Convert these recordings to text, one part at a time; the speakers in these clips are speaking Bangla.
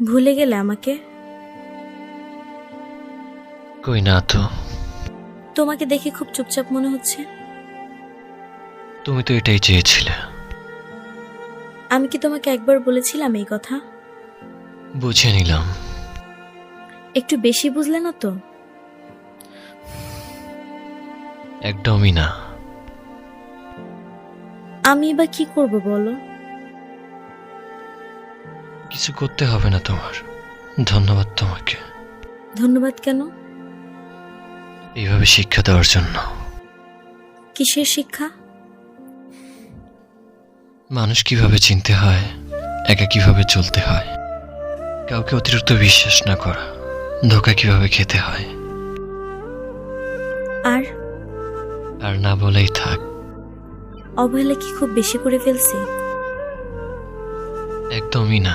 ভুলে গেলে আমাকে? কই না তো। তোমাকে দেখে খুব চুপচাপ মনে হচ্ছে। তুমি তো এটাই চেয়েছিলে। আমি কি তোমাকে একবার বলেছিলাম এই কথা? বুঝে নিলাম। একটু বেশি বুঝলে না তো? একদমই না। আমি বা কি করব বলো? কিছু করতে হবে না তোমার। ধন্যবাদ তোমাকে ধন্যবাদ কেন? এইভাবে শিক্ষা দেওয়ার জন্য। কিসের শিক্ষা? মানুষ কিভাবে চিনতে হয়, একা কিভাবে চলতে হয়, কাউকে অতিরিক্ত বিশ্বাস না করা, ধোঁকা কিভাবে খেতে হয়। আর আর না বলেই থাক। অবহেলা কি খুব বেশি করে ফেলছি? একদমই না।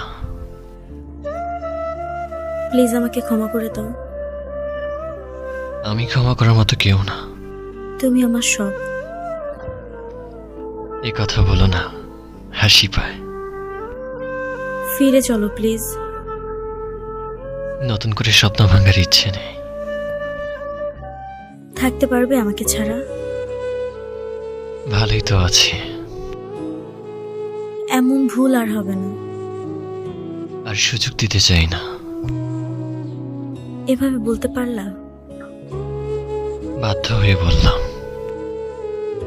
প্লিজ আমাকে ক্ষমা করে দাও। আমি ক্ষমা করার মতো কেউ না। তুমি আমার সব। এ কথা বলো না, হাসি পায়। ফিরে চলো প্লিজ। নতুন করে স্বপ্ন ভাঙার ইচ্ছে নেই। থাকতে পারবে আমাকে ছাড়া? ভালোই তো আছি। এমন ভুল আর হবে না। আর সুযোগ দিতে চাই না। এভাবে বলতে পারলা? বাধ্য হয়ে বললাম।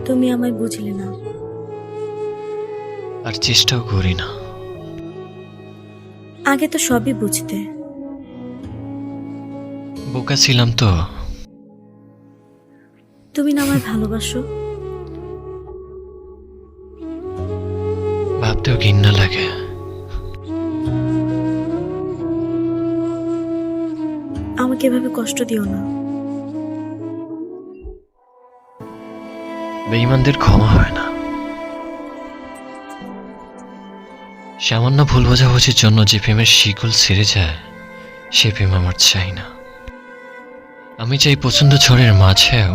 তুমি আমায় বুঝলে না। আর চেষ্টাও করি না। আগে তো সবই বুঝতে। বোকা ছিলাম তো। তুমি না আমায় ভালোবাসো? ভাবতেও ঘৃণা লাগে। আমাকে এভাবে কষ্ট দিও না। বেঈমানদের ক্ষমা হয় না। সামান্য ভুল বোঝাবুঝির জন্য যে প্রেমের শিকল ছেড়ে যায়, সে প্রেম আমার চাই না। আমি চাই পছন্দ ঝড়ের মাঝেও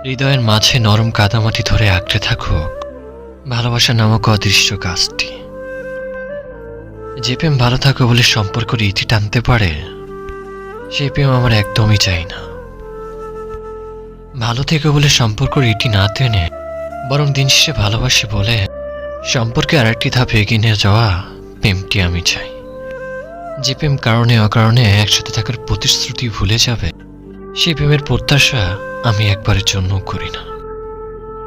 হৃদয়ের মাঝে নরম কাদামাটি ধরে আঁকড়ে থাকুক ভালোবাসা নামক অদৃশ্য গাছটি। যে প্রেম ভালো থাকো বলে সম্পর্কের ইতি টানতে পারে, সেই প্রেম আমার একদমই চাই না। ভালো থেকে বলে সম্পর্কের ইতি না টেনে বরং দিন শেষে ভালোবাসি বলে সম্পর্কে আরেকটি ধাপ এগিয়ে নিয়ে যাওয়া প্রেমটি আমি চাই। যে প্রেম কারণে অকারণে একসাথে থাকার প্রতিশ্রুতি ভুলে যাবে, সেই প্রেমের প্রত্যাশা আমি একবারের জন্য করি না।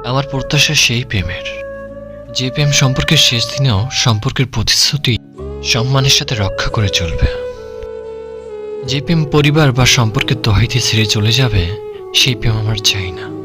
আমার প্রত্যাশা সেই প্রেমের, যে প্রেম সম্পর্কের শেষ দিনেও সম্পর্কের প্রতিশ্রুতি সম্মানের সাথে রক্ষা করে চলবে। যে প্রেম পরিবার বা সম্পর্কের দোহাই দিয়ে ছেড়ে চলে যাবে, সেই প্রেম আমার চাই না।